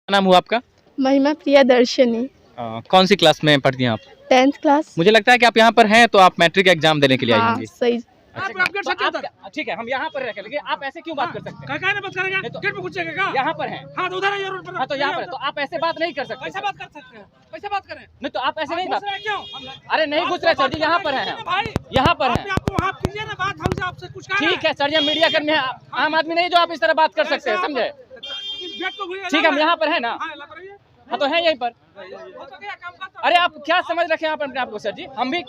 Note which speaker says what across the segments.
Speaker 1: क्या नाम हुआ आपका?
Speaker 2: महिमा प्रिया दर्शनी।
Speaker 1: कौन सी क्लास में पढ़ती हैं आप?
Speaker 2: 10th class.
Speaker 1: मुझे लगता है कि आप यहाँ पर हैं तो आप मैट्रिक एग्जाम देने के लिए आई
Speaker 2: हाँ,
Speaker 1: होंगी।
Speaker 2: सही।
Speaker 1: ठीक है, हम यहाँ पर रखें, लेकिन आप ऐसे क्यों बात कर सकते हैं?
Speaker 3: गेट पे घुसेगा
Speaker 1: यहाँ पर हैं।
Speaker 3: हाँ तो उधर है रोड पर।
Speaker 1: हाँ तो यहाँ पर, तो आप ऐसे बात नहीं कर सकते।
Speaker 3: कैसे बात कर सकते हैं? कैसे बात करें?
Speaker 1: नहीं तो आप ऐसे नहीं बात।
Speaker 3: क्यों?
Speaker 1: अरे नहीं घुस रहे सर जी, यहाँ पर हैं।
Speaker 3: भाई
Speaker 1: यहाँ पर हैं।
Speaker 3: आपको वहाँ कीजिए ना बात, हमसे आपसे कुछ
Speaker 1: ठीक है सर जी, हम मीडिया कर्मी हैं, आम आदमी नहीं जो आप इस तरह बात कर सकते हैं, समझे? ठीक है, हम यहाँ पर है ना। हाँ तो है यहीं पर। अरे आप क्या समझ रखे हैं आप अपने आप को सर जी? हम भी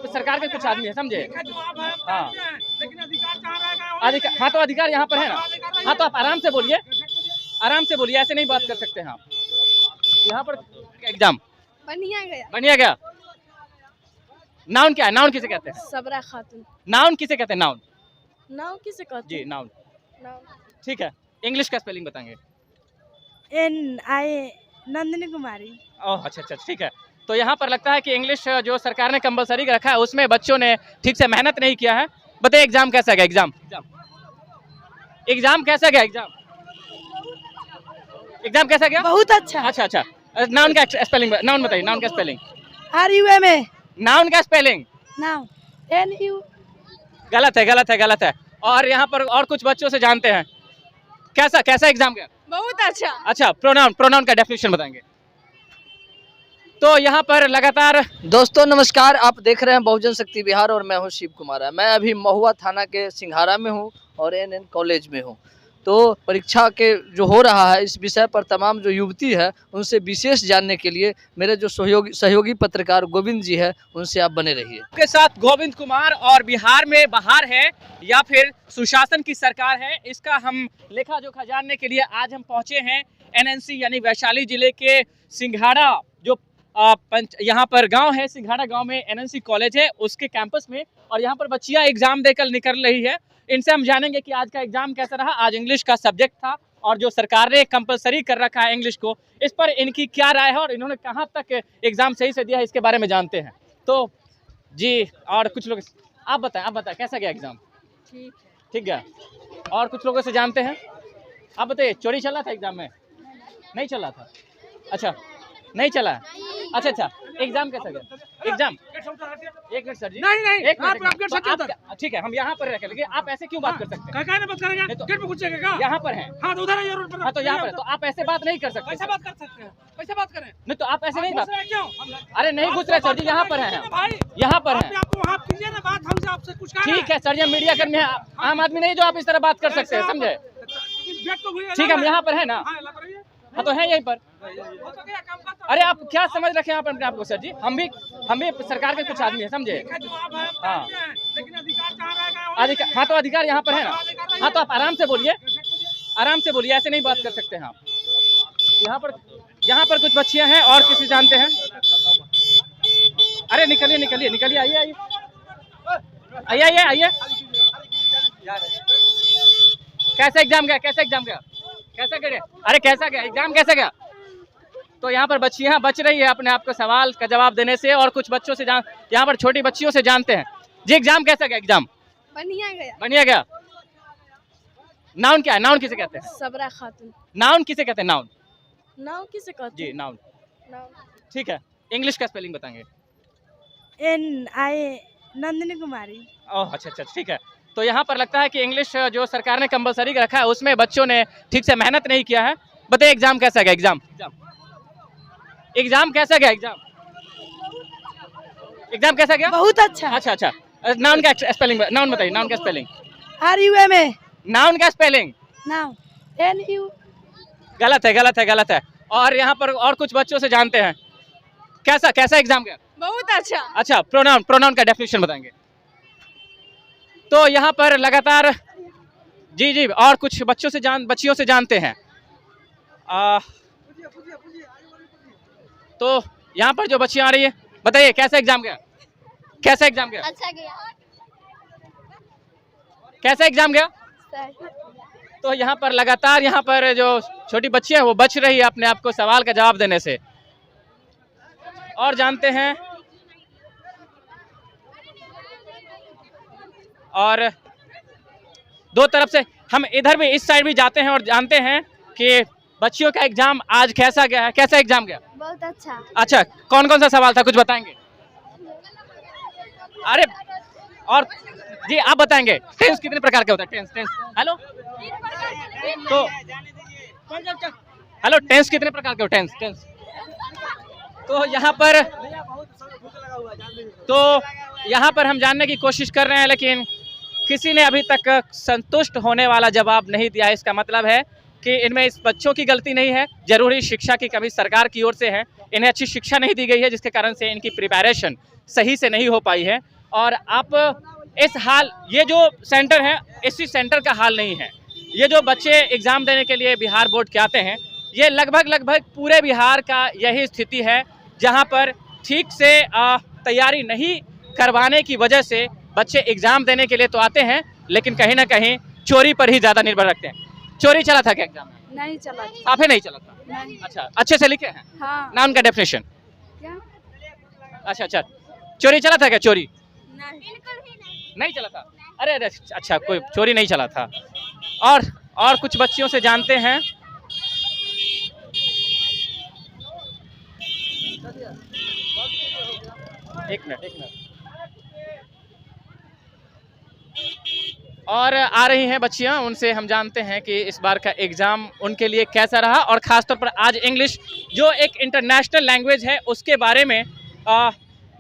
Speaker 1: सरकार के कुछ आदमी है, समझे? हाँ अधिकार, हाँ तो अधिकार यहाँ पर है ना। हाँ तो आप आराम से बोलिए, आराम से बोलिए, ऐसे नहीं बात कर सकते हैं आप। यहाँ पर एग्जाम बनिया गया। नाउन क्या है? नाउन किसे कहते हैं?
Speaker 2: सबरा खातून।
Speaker 1: नाउन किसे कहते हैं? नाउन
Speaker 2: नाउ किसे कहते
Speaker 1: जी, नाउन। ठीक है, इंग्लिश का स्पेलिंग बताएंगे?
Speaker 2: NI नंदिनी कुमारी।
Speaker 1: ओह अच्छा, ठीक है। तो यहाँ पर लगता है कि इंग्लिश जो सरकार ने कंपलसरी रखा है उसमें बच्चों ने ठीक से मेहनत नहीं किया है। बताइए एग्जाम कैसा गया? एग्जाम कैसा गया? एग्जाम कैसा गया?
Speaker 2: बहुत अच्छा।
Speaker 1: अच्छा। नाउन का स्पेलिंग, नाउन बताइए, नाउन का स्पेलिंग?
Speaker 2: RUMA।
Speaker 1: नाउन का स्पेलिंग?
Speaker 2: Now NU।
Speaker 1: गलत है। और यहाँ पर और कुछ बच्चों से जानते हैं कैसा एग्जाम गया?
Speaker 2: बहुत अच्छा।
Speaker 1: अच्छा, प्रोनाउन का डेफिनेशन बताएंगे? तो यहाँ पर लगातार
Speaker 4: दोस्तों नमस्कार, आप देख रहे हैं बहुजन शक्ति बिहार और मैं हूं शिव कुमार। मैं अभी महुआ थाना के सिंघारा में हूं और NN कॉलेज में हूं। तो परीक्षा के जो हो रहा है इस विषय पर तमाम जो युवती है उनसे विशेष जानने के लिए मेरे जो सहयोगी पत्रकार गोविंद जी है उनसे आप बने रहिए।
Speaker 1: के साथ गोविंद कुमार, और बिहार में बहार है या फिर सुशासन की सरकार है, इसका हम लेखा जोखा जानने के लिए आज हम पहुंचे हैं NNC यानी वैशाली जिले के सिंघाड़ा, जो यहाँ पर गांव है। सिंघाड़ा गांव में NNC कॉलेज है, उसके कैंपस में। और यहाँ पर बच्चियां एग्जाम देकर निकल रही है। इनसे हम जानेंगे कि आज का एग्जाम कैसा रहा। आज इंग्लिश का सब्जेक्ट था और जो सरकार ने कंपलसरी कर रखा है इंग्लिश को, इस पर इनकी क्या राय है और इन्होंने कहाँ तक एग्जाम सही से दिया है, इसके बारे में जानते हैं। तो जी, और कुछ लोग, आप बताएं कैसा गया एग्जाम? ठीक गया। और कुछ लोगों से जानते हैं, आप बताइए, चोरी चला था एग्जाम में? नहीं चला था। अच्छा, नहीं चला। अच्छा, एग्जाम कैसा गया? एग्जाम एक मिनट सर जी,
Speaker 3: नहीं
Speaker 1: एक मिनट। ठीक है, हम यहाँ पर रखें, लेकिन आप ऐसे क्यों बात कर सकते हैं?
Speaker 3: कहने बात करेंगे? गेट पे घुसेगा
Speaker 1: यहाँ पर हैं।
Speaker 3: हाँ तो उधर है रोड पर।
Speaker 1: हाँ तो यहाँ पर, तो आप ऐसे बात नहीं कर सकते।
Speaker 3: कैसे बात कर सकते हैं? कैसे बात करें?
Speaker 1: नहीं तो आप ऐसे नहीं बात।
Speaker 3: क्यों?
Speaker 1: अरे नहीं घुस रहे सर जी, यहाँ पर हैं।
Speaker 3: भाई
Speaker 1: यहाँ पर हैं।
Speaker 3: आपको वहाँ कीजिए ना बात, हमसे आपसे कुछ
Speaker 1: ठीक है सर जी, हम मीडिया कर्मी हैं, आम आदमी नहीं जो आप इस तरह बात कर सकते हैं, समझे? ठीक है, हम यहाँ पर है ना। हाँ तो है यहीं पर। अरे आप क्या समझ रखे हैं आप अपने आप को सर जी? हम भी सरकार के कुछ आदमी है, समझे? हाँ अधिकार, हाँ तो अधिकार यहाँ पर है ना। हाँ तो आप आराम से बोलिए, ऐसे नहीं बात कर सकते हैं आप। यहाँ पर कुछ बच्चियां हैं और किसी जानते हैं? अरे निकलिए, आइए। कैसा एग्जाम गया? अरे कैसा गया एग्जाम? तो यहाँ पर बच्चियां बच रही है अपने आप को सवाल का जवाब देने से, और कुछ बच्चों से यहाँ पर छोटी बच्चियों से जानते हैं। जी, एग्जाम कैसा गया? एग्जाम बनिया गया। नाउन क्या है? नाउन किसे कहते हैं?
Speaker 2: सबरा खातून।
Speaker 1: नाउन किसे कहते हैं?
Speaker 2: नाउ किसे कहते
Speaker 1: जी, नाउन। ठीक है, इंग्लिश का स्पेलिंग बताएंगे?
Speaker 2: NI नंदिनी कुमारी।
Speaker 1: ओह अच्छा, ठीक है। तो यहाँ पर लगता है कि इंग्लिश जो सरकार ने कंपलसरी रखा है उसमें बच्चों ने ठीक से मेहनत नहीं किया है। बताइए एग्जाम कैसा गया? एग्जाम कैसा गया? एग्जाम कैसा गया?
Speaker 2: बहुत अच्छा।
Speaker 1: अच्छा। नाउन का स्पेलिंग, नाउन बताइए, नाउन का स्पेलिंग?
Speaker 2: RUMA।
Speaker 1: नाउन का स्पेलिंग?
Speaker 2: Now NU।
Speaker 1: गलत है। और यहाँ पर और कुछ बच्चों से जानते हैं कैसा एग्जाम गया?
Speaker 2: बहुत अच्छा।
Speaker 1: अच्छा, प्रोनाउन का डेफिनेशन बताएंगे? तो यहाँ पर लगातार जी, और कुछ बच्चियों से जानते हैं। तो यहाँ पर जो बच्चियां आ रही है, बताइए कैसा एग्जाम गया? अच्छा गया। कैसा एग्जाम गया? तो यहाँ पर लगातार यहाँ पर जो छोटी बच्चियां हैं वो बच रही है अपने आप को सवाल का जवाब देने से। और जानते हैं, और दो तरफ से हम इधर भी, इस साइड भी जाते हैं और जानते हैं कि बच्चियों का एग्जाम आज कैसा गया है, कैसा एग्जाम गया?
Speaker 2: बहुत अच्छा।
Speaker 1: अच्छा, कौन कौन सा सवाल था, कुछ बताएंगे? अरे और जी आप बताएंगे टेंस कितने प्रकार के होता है? टेंस टेंस हेलो तो हेलो टेंस कितने प्रकार के हो? टेंस टेंस तो यहाँ पर हम जानने की कोशिश कर रहे हैं, लेकिन किसी ने अभी तक संतुष्ट होने वाला जवाब नहीं दिया है। इसका मतलब है कि इनमें इस बच्चों की गलती नहीं है, जरूरी शिक्षा की कमी सरकार की ओर से है, इन्हें अच्छी शिक्षा नहीं दी गई है, जिसके कारण से इनकी प्रिपरेशन सही से नहीं हो पाई है। और आप इस हाल, ये जो सेंटर है इसी सेंटर का हाल नहीं है। ये जो बच्चे एग्ज़ाम देने के लिए बिहार बोर्ड के आते हैं, ये लगभग पूरे बिहार का यही स्थिति है, जहाँ पर ठीक से तैयारी नहीं करवाने की वजह से बच्चे एग्ज़ाम देने के लिए तो आते हैं, लेकिन कहीं ना कहीं चोरी पर ही ज़्यादा निर्भर रखते हैं। चोरी चला था क्या एग्जाम में?
Speaker 2: नहीं चला।
Speaker 1: आपे नहीं चला था?
Speaker 2: नहीं।
Speaker 1: अच्छा, अच्छे से लिखे हैं?
Speaker 2: हाँ।
Speaker 1: ना उनका डेफिनेशन?
Speaker 2: क्या?
Speaker 1: अच्छा, चोरी चला था क्या? चोरी
Speaker 2: नहीं।
Speaker 1: नहीं चला था? अरे अच्छा, कोई चोरी नहीं चला था। और कुछ बच्चियों से जानते हैं। एक मिनट और आ रही हैं बच्चियां, उनसे हम जानते हैं कि इस बार का एग्ज़ाम उनके लिए कैसा रहा, और ख़ासतौर पर आज इंग्लिश जो एक इंटरनेशनल लैंग्वेज है उसके बारे में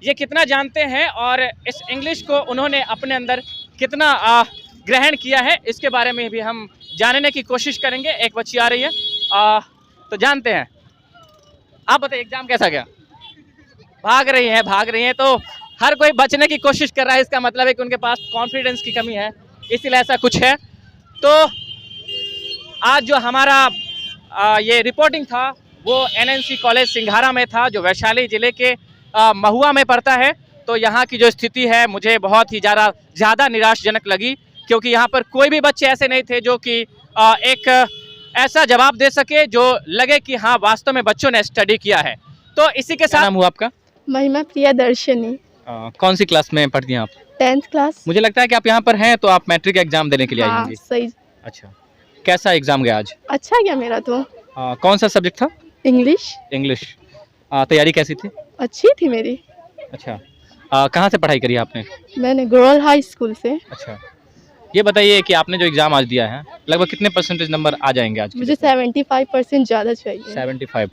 Speaker 1: ये कितना जानते हैं, और इस इंग्लिश को उन्होंने अपने अंदर कितना ग्रहण किया है, इसके बारे में भी हम जानने की कोशिश करेंगे। एक बच्ची आ रही है, तो जानते हैं। आप बताइए एग्ज़ाम कैसा गया? भाग रही हैं तो हर कोई बचने की कोशिश कर रहा है, इसका मतलब है कि उनके पास कॉन्फिडेंस की कमी है, इसलिए ऐसा कुछ है। तो आज जो हमारा ये रिपोर्टिंग था वो एनएनसी कॉलेज सिंघारा में था, जो वैशाली जिले के महुआ में पड़ता है। तो यहाँ की जो स्थिति है मुझे बहुत ही ज़्यादा निराशजनक लगी, क्योंकि यहाँ पर कोई भी बच्चे ऐसे नहीं थे जो कि एक ऐसा जवाब दे सके जो लगे कि हाँ वास्तव में बच्चों ने स्टडी किया है। तो इसी के साथ, नाम हुआ आपका?
Speaker 2: महिमा प्रिया दर्शनी।
Speaker 1: कौन सी क्लास में पढ़ती हैं आप?
Speaker 2: 10th class.
Speaker 1: मुझे लगता है कि आप यहाँ पर हैं तो आप मैट्रिक एग्जाम देने के लिए आई
Speaker 2: हाँ,
Speaker 1: होंगी।
Speaker 2: सही।
Speaker 1: अच्छा, कैसा एग्जाम गया आज?
Speaker 2: अच्छा गया मेरा तो।
Speaker 1: कौन सा सब्जेक्ट था?
Speaker 2: इंग्लिश।
Speaker 1: इंग्लिश। तैयारी कैसी थी?
Speaker 2: अच्छी थी मेरी।
Speaker 1: अच्छा, कहाँ से पढ़ाई करी आपने?
Speaker 2: मैंने गोरल हाई स्कूल से।
Speaker 1: अच्छा, ये बताइए कि आपने जो एग्जाम आज दिया है लगभग कितने परसेंटेज नंबर आ जाएंगे आज?
Speaker 2: मुझे 75% ज़्यादा चाहिए।
Speaker 1: 75।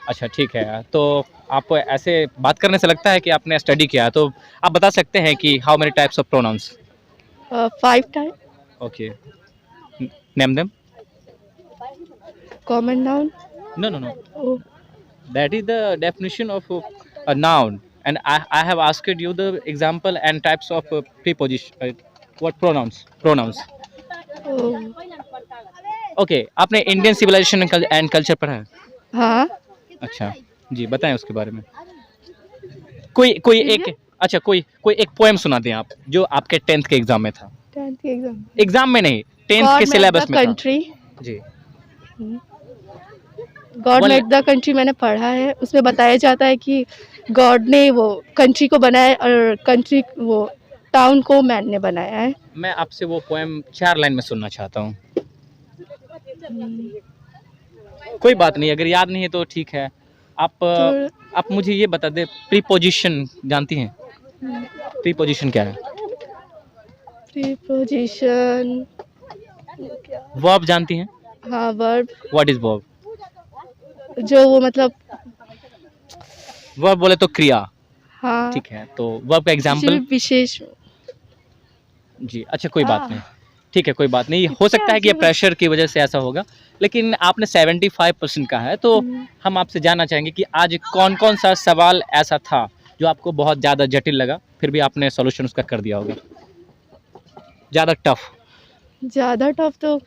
Speaker 1: अच्छा, ठीक है। तो आपको ऐसे बात करने से लगता है कि आपने स्टडी किया है, तो आप बता सकते हैं कि how many types of pronouns?
Speaker 2: 5 type.
Speaker 1: Okay, name them.
Speaker 2: Common noun.
Speaker 1: No. That is the definition of a noun, and I have asked you the example and types of preposition. What pronouns? Okay, आपने Indian civilisation and culture पढ़ा है?
Speaker 2: हाँ।
Speaker 1: अच्छा जी, बताएं उसके बारे में। कोई एक पोएम सुना दें आप, जो आपके 10th के एग्जाम में था।
Speaker 2: 10th के
Speaker 1: एग्जाम में नहीं, 10th के सिलेबस में
Speaker 2: कंट्री।
Speaker 1: जी।
Speaker 2: गॉड मेड द कंट्री मैंने पढ़ा है, उसमें बताया जाता है कि गॉड ने वो कंट्री को बनाया और कंट्री वो टाउन को मैन ने बनाया है।
Speaker 1: मैं आपसे वो पोएम 4 लाइन में सुनना चाहता हूँ। कोई बात नहीं, अगर याद नहीं है तो ठीक है। आप मुझे ये बता दे, प्रीपोजिशन जानती हैं? प्रीपोजिशन क्या है?
Speaker 2: प्रीपोजिशन
Speaker 1: वर्ब जानती हैं?
Speaker 2: हाँ, वर्ब।
Speaker 1: What is verb?
Speaker 2: जो वो मतलब
Speaker 1: वर्ब बोले तो क्रिया।
Speaker 2: हाँ,
Speaker 1: ठीक है, तो वर्ब का एग्जांपल
Speaker 2: विशेष।
Speaker 1: जी, अच्छा कोई बात नहीं, ठीक है, कोई बात नहीं। हो सकता है कि ये प्रेशर की वजह से ऐसा होगा, लेकिन आपने 75% कहा है, तो हम आपसे जानना चाहेंगे कि आज कौन कौन सा सवाल ऐसा था जो आपको बहुत ज़्यादा जटिल लगा, फिर भी आपने सॉल्यूशन उसका कर दिया होगा? ज़्यादा टफ तो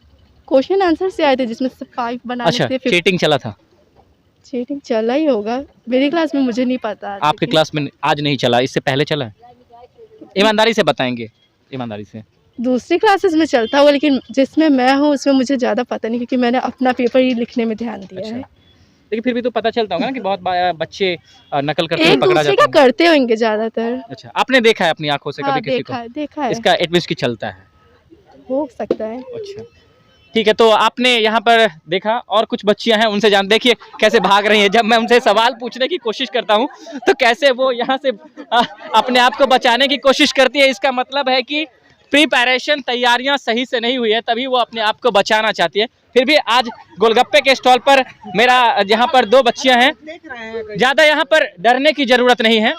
Speaker 1: क्वेश्चन आंसर से आए थे, जिसमें से 5 बनाने अच्छा,
Speaker 2: थे।
Speaker 1: चीटिंग चला था?
Speaker 2: चीटिंग चला ही होगा, मेरी क्लास में मुझे नहीं पता।
Speaker 1: आपके क्लास में आज नहीं चला, इससे पहले चला? ईमानदारी से बताएंगे, ईमानदारी से।
Speaker 2: दूसरी क्लासेस में चलता हुआ, लेकिन जिसमें मैं हूँ उसमें मुझे ज़्यादा पता नहीं, क्योंकि मैंने अपना पेपर ही लिखने में ध्यान दिया है।
Speaker 1: लेकिन फिर भी तो पता चलता होगा ना कि बहुत बच्चे नकल करते हुए
Speaker 2: एक
Speaker 1: पकड़ा
Speaker 2: दूसरे
Speaker 1: जाता
Speaker 2: का करते होंगे ज़्यादातर।
Speaker 1: अच्छा, आपने देखा है अपनी आंखों से?
Speaker 2: हाँ,
Speaker 1: कभी किसी को?
Speaker 2: देखा है।
Speaker 1: इसका एटलीस्ट की चलता है?
Speaker 2: हो सकता है।
Speaker 1: अच्छा, ठीक है, तो आपने यहाँ पर देखा और कुछ बच्चियां हैं, उनसे जान देखिए कैसे भाग रही हैं। जब मैं उनसे सवाल पूछने की कोशिश करता हूँ तो कैसे वो यहाँ से अपने आप को बचाने की कोशिश करती है। इसका मतलब है कि प्रिपरेशन, तैयारियां सही से नहीं हुई है, तभी वो अपने आप को बचाना चाहती है। फिर भी आज गोलगप्पे के स्टॉल पर मेरा यहाँ पर 2 बच्चियां हैं। ज़्यादा यहाँ पर डरने की ज़रूरत नहीं है,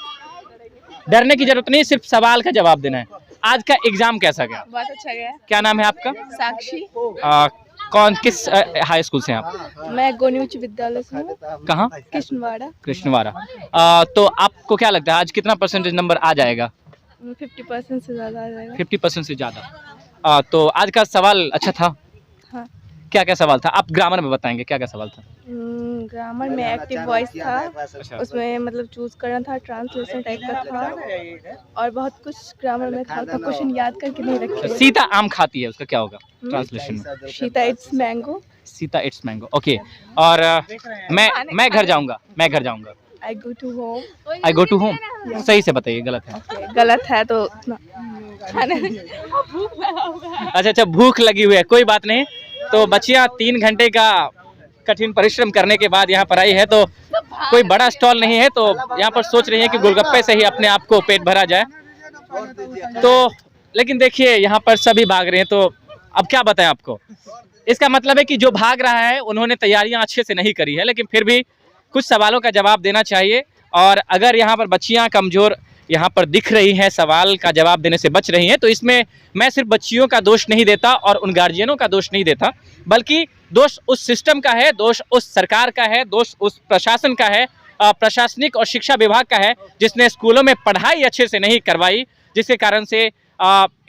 Speaker 1: डरने की ज़रूरत नहीं, सिर्फ सवाल का जवाब देना है। आज का एग्जाम कैसा गया?
Speaker 2: बहुत अच्छा गया।
Speaker 1: क्या नाम है आपका?
Speaker 2: साक्षी।
Speaker 1: कौन किस हाई स्कूल से हैं आप?
Speaker 2: मैं गोनी उच्च विद्यालय से हूँ,
Speaker 1: कहाँ?
Speaker 2: कृष्णवाड़ा।
Speaker 1: कृष्णवाड़ा। तो आपको क्या लगता है आज कितना परसेंटेज नंबर आ जाएगा?
Speaker 2: 50% से ज़्यादा आ जाएगा।
Speaker 1: 50% से ज़्यादा। तो आज का सवाल अच्छा था?
Speaker 2: हाँ।
Speaker 1: क्या क्या सवाल था? आप ग्रामर में बताएंगे क्या क्या सवाल था?
Speaker 2: ग्रामर में एक्टिव वॉइस था,
Speaker 1: अच्छा।
Speaker 2: उसमें मतलब चूज करना था, ट्रांसलेशन टाइप का था और बहुत कुछ ग्रामर में था, तो क्वेश्चन याद करके नहीं रखे।
Speaker 1: सीता आम खाती है, उसका क्या होगा ट्रांसलेशन में?
Speaker 2: Sita it's mango.
Speaker 1: Sita it's mango. Okay. और मैं घर जाऊंगा, मैं घर जाऊंगा।
Speaker 2: I go to home.
Speaker 1: I go to home. सही से बताइए, गलत है?
Speaker 2: गलत है तो
Speaker 1: अच्छा, भूख लगी हुई है, कोई बात नहीं। तो बच्चियां 3 घंटे का कठिन परिश्रम करने के बाद यहाँ पर आई है, तो कोई बड़ा स्टॉल नहीं है, तो यहाँ पर सोच रही है कि गोलगप्पे से ही अपने आप को पेट भरा जाए। तो लेकिन देखिए यहाँ पर सभी भाग रहे हैं, तो अब क्या बताएं आपको? इसका मतलब है कि जो भाग रहा है उन्होंने तैयारियां अच्छे से नहीं करी है, लेकिन फिर भी कुछ सवालों का जवाब देना चाहिए। और अगर यहाँ पर बच्चियाँ कमज़ोर यहाँ पर दिख रही हैं, सवाल का जवाब देने से बच रही हैं, तो इसमें मैं सिर्फ बच्चियों का दोष नहीं देता और उन गार्जियनों का दोष नहीं देता, बल्कि दोष उस सिस्टम का है, दोष उस सरकार का है, दोष उस प्रशासन का है, प्रशासनिक और शिक्षा विभाग का है, जिसने स्कूलों में पढ़ाई अच्छे से नहीं करवाई, जिसके कारण से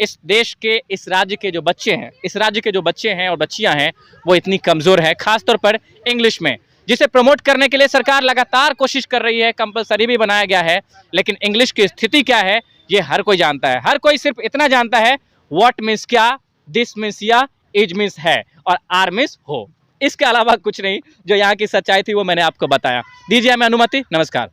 Speaker 1: इस देश के, इस राज्य के जो बच्चे हैं, इस राज्य के जो बच्चे हैं और बच्चियां हैं, वो इतनी कमज़ोर है, खासतौर पर इंग्लिश में, जिसे प्रमोट करने के लिए सरकार लगातार कोशिश कर रही है, कंपलसरी भी बनाया गया है। लेकिन इंग्लिश की स्थिति क्या है ये हर कोई जानता है। हर कोई सिर्फ इतना जानता है व्हाट मीन्स क्या, दिस मीन्स या, इज मीन्स है और आर मीन्स हो। इसके अलावा कुछ नहीं। जो यहाँ की सच्चाई थी वो मैंने आपको बताया। दीजिए हमें अनुमति। नमस्कार।